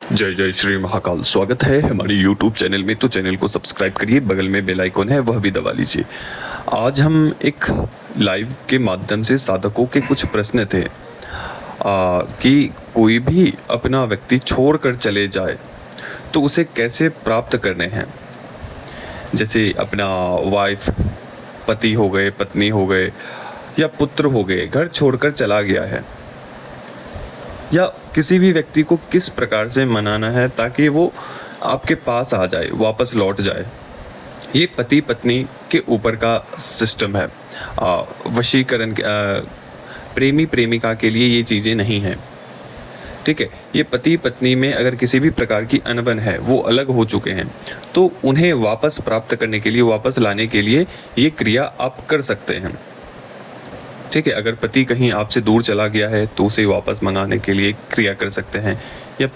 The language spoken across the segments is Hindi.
जय जय श्री महाकाल। स्वागत है हमारे YouTube चैनल में। तो चैनल को सब्सक्राइब करिए, बगल में बेल आइकन है वह भी दबा लीजिए। आज हम एक लाइव के माध्यम से साधकों के कुछ प्रश्न थे कि कोई भी अपना व्यक्ति छोड़ कर चले जाए तो उसे कैसे प्राप्त करने हैं। जैसे अपना वाइफ, पति हो गए, पत्नी हो गए या पुत्र हो गए, घर छोड़कर चला गया है, या किसी भी व्यक्ति को किस प्रकार से मनाना है ताकि वो आपके पास आ जाए, वापस लौट जाए। ये पति पत्नी के ऊपर का सिस्टम है। वशीकरण प्रेमी प्रेमिका के लिए ये चीज़ें नहीं हैं, ठीक है। ये पति पत्नी में अगर किसी भी प्रकार की अनबन है, वो अलग हो चुके हैं, तो उन्हें वापस प्राप्त करने के लिए, वापस लाने के लिए ये क्रिया आप कर सकते हैं, ठीक है। अगर पति कहीं आपसे दूर चला गया है तो उसे वापस मंगाने के लिए क्रिया कर सकते हैं, या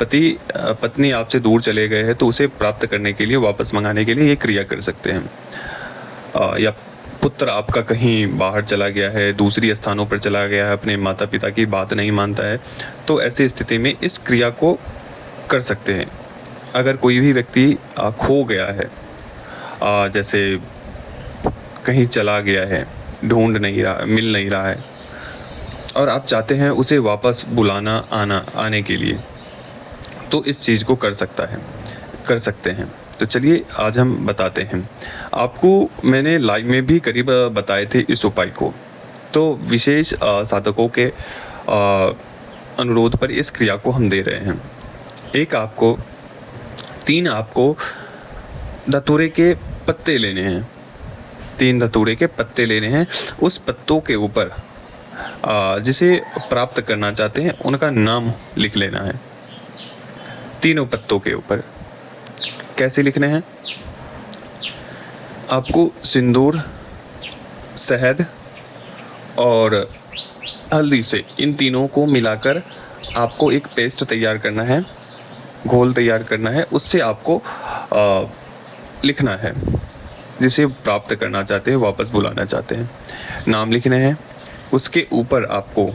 पत्नी आपसे दूर चले गए हैं तो उसे प्राप्त करने के लिए, वापस मंगाने के लिए ये क्रिया कर सकते हैं। या पुत्र आपका कहीं बाहर चला गया है, दूसरी स्थानों पर चला गया है, अपने माता पिता की बात नहीं मानता है, तो ऐसी स्थिति में इस क्रिया को कर सकते हैं। अगर कोई भी व्यक्ति खो गया है, जैसे कहीं चला गया है, ढूंढ नहीं रहा, मिल नहीं रहा है, और आप चाहते हैं उसे वापस बुलाना आने के लिए, तो इस चीज़ को कर सकते हैं। तो चलिए आज हम बताते हैं। आपको मैंने लाइव में भी करीब बताए थे इस उपाय को, तो विशेष साधकों के अनुरोध पर इस क्रिया को हम दे रहे हैं। तीन आपको धतूरे के पत्ते लेने हैं। 3 धतूरे के पत्ते लेने हैं। उस पत्तों के ऊपर जिसे प्राप्त करना चाहते हैं उनका नाम लिख लेना है। तीनों पत्तों के ऊपर कैसे लिखने हैं? आपको सिंदूर, शहद और हल्दी से इन तीनों को मिलाकर आपको एक पेस्ट तैयार करना है, घोल तैयार करना है। उससे आपको लिखना है जिसे प्राप्त करना चाहते हैं, वापस बुलाना चाहते हैं। नाम लिखने हैं। उसके ऊपर आपको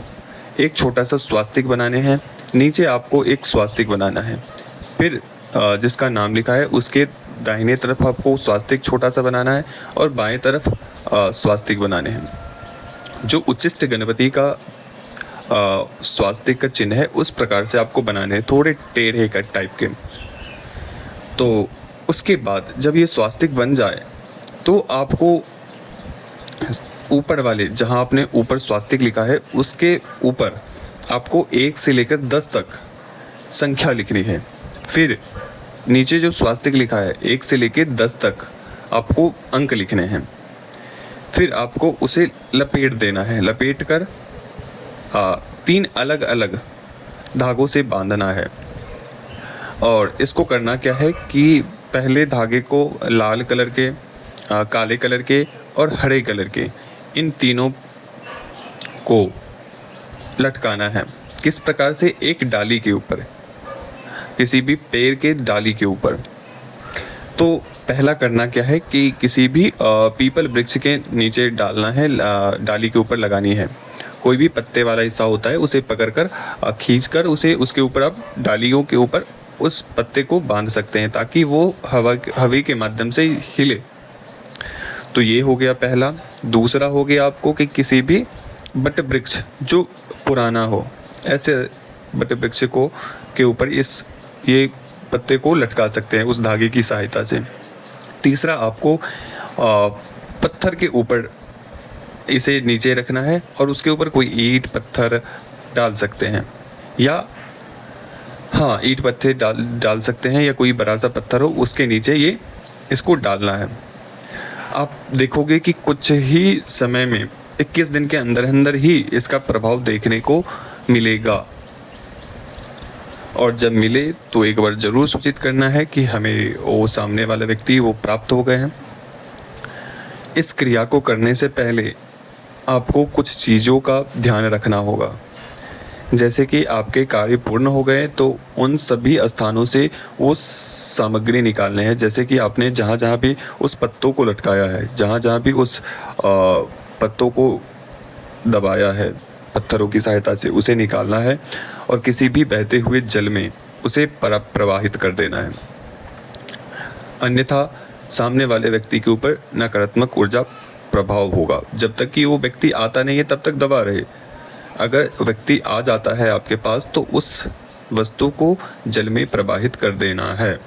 एक छोटा सा स्वास्तिक बनाने हैं। नीचे आपको एक स्वास्तिक बनाना है। फिर जिसका नाम लिखा है उसके दाहिने तरफ आपको स्वास्तिक छोटा सा बनाना है और बाएं तरफ स्वास्तिक बनाने हैं। जो उच्चिष्ट गणपति का स्वास्तिक का चिन्ह है उस प्रकार से आपको बनाने हैं, थोड़े टेढ़े कट टाइप के। तो उसके बाद जब ये स्वास्तिक बन जाए तो आपको ऊपर वाले, जहां आपने ऊपर स्वास्तिक लिखा है, उसके ऊपर आपको 1 से लेकर 10 तक संख्या लिखनी है। फिर नीचे जो स्वास्तिक लिखा है 1 से लेकर 10 तक आपको अंक लिखने हैं। फिर आपको उसे लपेट देना है। लपेट कर 3 अलग अलग धागों से बांधना है। और इसको करना क्या है कि पहले धागे को लाल कलर के, काले कलर के और हरे कलर के, इन तीनों को लटकाना है। किस प्रकार से? एक डाली के ऊपर, किसी भी पेड़ के डाली के ऊपर। तो पहला करना क्या है कि किसी भी पीपल वृक्ष के नीचे डालना है, डाली के ऊपर लगानी है। कोई भी पत्ते वाला हिस्सा होता है उसे पकड़कर खींचकर उसे उसके ऊपर आप डालियों के ऊपर उस पत्ते को बांध सकते हैं ताकि वो हवा के माध्यम से हिले। तो ये हो गया पहला। दूसरा हो गया आपको कि किसी भी बट वृक्ष जो पुराना हो, ऐसे बट वृक्ष को के ऊपर ये पत्ते को लटका सकते हैं उस धागे की सहायता से। तीसरा आपको पत्थर के ऊपर इसे नीचे रखना है और उसके ऊपर कोई ईंट पत्थर डाल सकते हैं, या हाँ, ईंट पत्थर डाल सकते हैं, या कोई बड़ा सा पत्थर हो उसके नीचे इसको डालना है। आप देखोगे कि कुछ ही समय में 21 दिन के अंदर ही इसका प्रभाव देखने को मिलेगा। और जब मिले तो एक बार ज़रूर सूचित करना है कि हमें वो सामने वाला व्यक्ति वो प्राप्त हो गए हैं। इस क्रिया को करने से पहले आपको कुछ चीज़ों का ध्यान रखना होगा। जैसे कि आपके कार्य पूर्ण हो गए तो उन सभी स्थानों से वो सामग्री निकालने हैं। जैसे कि आपने जहाँ जहाँ भी उस पत्तों को लटकाया है, जहाँ जहाँ भी उस पत्तों को दबाया है पत्थरों की सहायता से, उसे निकालना है। और किसी भी बहते हुए जल में उसे प्रवाहित कर देना है, अन्यथा सामने वाले व्यक्ति के ऊपर नकारात्मक ऊर्जा प्रभाव होगा। जब तक कि वो व्यक्ति आता नहीं है तब तक दबा रहे। अगर व्यक्ति आ जाता है आपके पास तो उस वस्तु को जल में प्रवाहित कर देना है।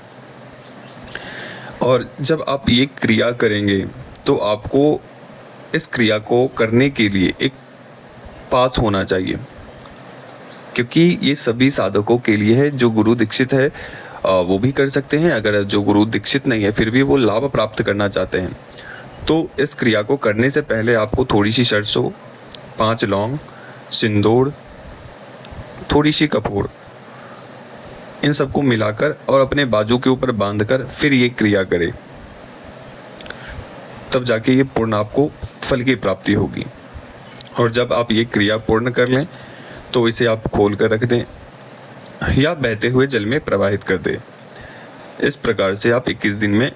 और जब आप ये क्रिया करेंगे तो आपको इस क्रिया को करने के लिए एक पास होना चाहिए, क्योंकि ये सभी साधकों के लिए है। जो गुरु दीक्षित है वो भी कर सकते हैं, अगर जो गुरु दीक्षित नहीं है फिर भी वो लाभ प्राप्त करना चाहते हैं तो इस क्रिया को करने से पहले आपको थोड़ी सी सरसों, 5 लौंग, सिंदूर, थोड़ी सी कपूर, इन सबको मिलाकर और अपने बाजू के ऊपर बांधकर फिर ये क्रिया करें, तब जाके ये पूर्ण आपको फल की प्राप्ति होगी। और जब आप ये क्रिया पूर्ण कर लें तो इसे आप खोल कर रख दें या बहते हुए जल में प्रवाहित कर दें। इस प्रकार से आप 21 दिन में